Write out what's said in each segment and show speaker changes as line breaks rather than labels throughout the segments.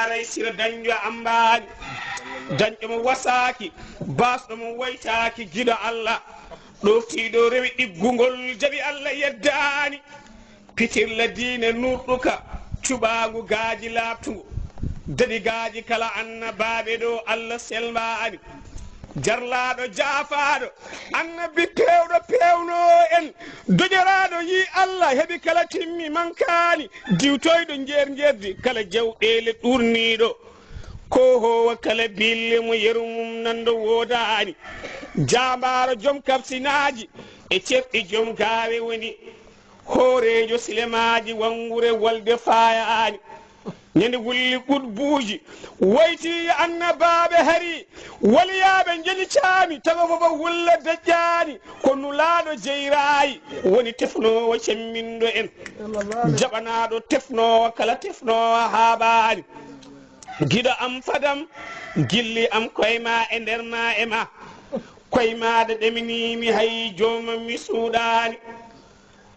aray sira dañjo ambani dañjo mo wasaki basɗo mo waytaki giɗo Allah ɗoftiɗo rewi ɗiggugol jaɓi Allah yeddani pitirla diine nurɗuka cuɓagu gaaji labtugo daɗi gaaji kala annabaɓe ɗo Allah selmani jarlaɗo jaafaɗo annabi pewɗo pewno en doƴoraɗo yi Allah heeɓi kala timmi mankani diwtoyɗo jerdi kala jawɗele ɗurniɗo ko howa kala bille mo yeru mum nando wodani jambaro joom kabsinaji e ceɓɗi joom gawe woni hoorejo silemaji wangure walde fayani ñande wulli ɓuɗbuji wayti annabaɓe hari waliyaɓe jeli caami tago fofa wulla dajjani ko nulaɗo jeyrayi woni tefnowo cemmindo en jaɓanaɗo tefnowo kala tefnowo haɓani giɗo am fadam gilli am koyma e nder ma e ma koymaɗe ɗeminimi hay jomam mi suuɗani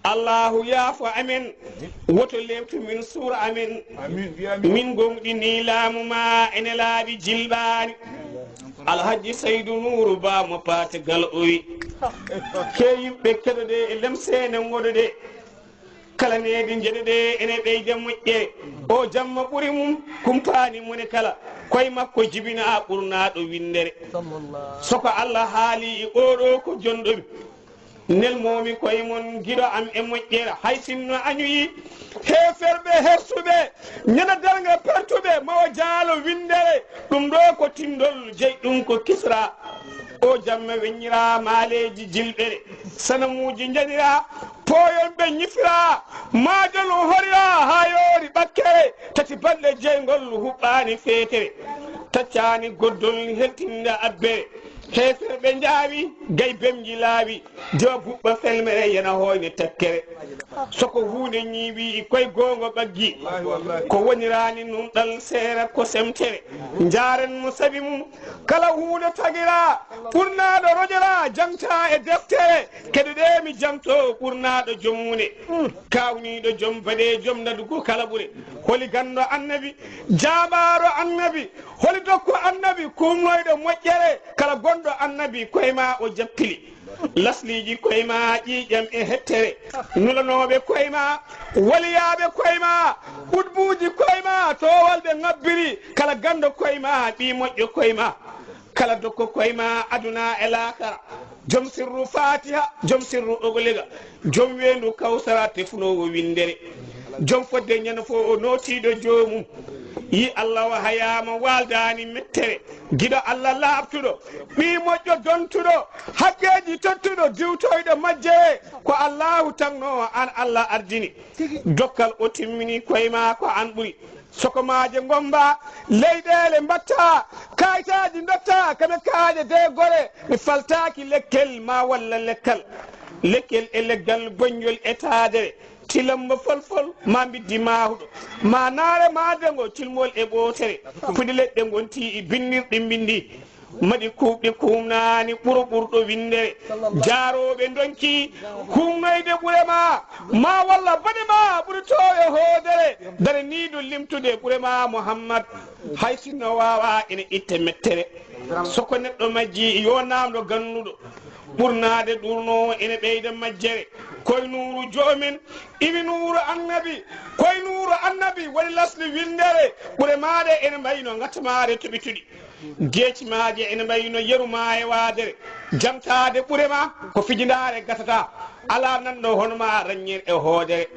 allahu yaafo amen woto lewtu min suura amen min gonɗini laamu ma ene laaɓi jilɓani alhaji saydou nouru ba mo pategal oyi ke yimɓe keɗoɗe e lemsene goɗoɗe kala nede jeɗeɗe ene ɓeyde moƴƴere o jamma ɓuuri mum kumpani mone kala koye makko jibina ɓurnaɗo windere soko allah haali oɗo ko jonɗomi nelmomi koye mon guiɗo am e moƴƴere hay sinno añoyi heferɓe hersuɓe ñana darga pertuɓe mawo jaalo windere ɗum ɗo ko tindol jeyi ɗum ko kisra o jamma weññira maaleji jilɓere sanamuji jaɗira poyolɓe ñifira majol horira ha yoori ɓakkere tati balɗe jeygol huɓɓani feetere taccani goddol heltinda abbere heferɓe jaawi gay bemji laawi dewa buɓɓa felmere yana hoyne takkere soko hunde ñiiwi koye gongo ɓaggi ko wonirani num ɗal seera ko semtere jaren mo saabi mum kala hunde tagira ɓurnaɗo rojora jangta e deftere keɗoɗe mi jangto ɓurnaɗo jommune kawniɗo joom baɗe joom nadugo kala ɓuure holi gando annabi jaɓaro annabi holi dokko annabi kumnoyɗo moƴƴere kala gonɗo annabi koyema o jappili lasliji koyema ƴiƴam e hettere nulanoɓe koyema waliyaɓe koyema ɓuɗbuji koyema towalɓe ngabbiri kala gando koyema ɓi moƴƴo koyema kala dokko koyema aduna e lakara joom sirru fatiha joom sirru ogolega joom wendu kawsara tefnowo windere joom fodde ñande fo o notiɗo jomum yi allah o hayama waldani mettere guiɗo allah labtuɗo ɓi moƴƴo dontuɗo haqqeji tottuɗo diwtoyɗo majje ko allahu tanno an allah ardini dokkal o timmini koyema ko an ɓuuri sokomaje gomba leyɗele mbatta kayitaji dotta kaɓe kaaje de gore mi faltaki lekkel ma walla lekkal lekkel e leggal goñol e taadere tilamba folfol ma biddi mahuɗo ma naare madengo tilmol e ɓootere fuɗi leɗɗe gonti e binnirɗe bindi maɗi kuuɓɗe kumnani ɓuuro ɓurɗo windere jaaroɓe donki humnoyde ɓuurema ma walla baɗe ma ɓuuri to e hoodere dare niɗo limtude ɓuurema mouhammad hay sinno wawa ene itta mettere soko neɗɗo majji yo namɗo gannuɗo ɓurnade ɗurno ene ɓeyda majjere koye nuuru joomen iwi nuuru annabi koye nuuru annabi woni lasli windere ɓuure maɗe ene mbayno gattamare toɓituɗi geecimaje ene mbayno yeruma e wadere jamtade ɓuurema ko fijidare gatata ala nanɗo hono ma rañir e hoodere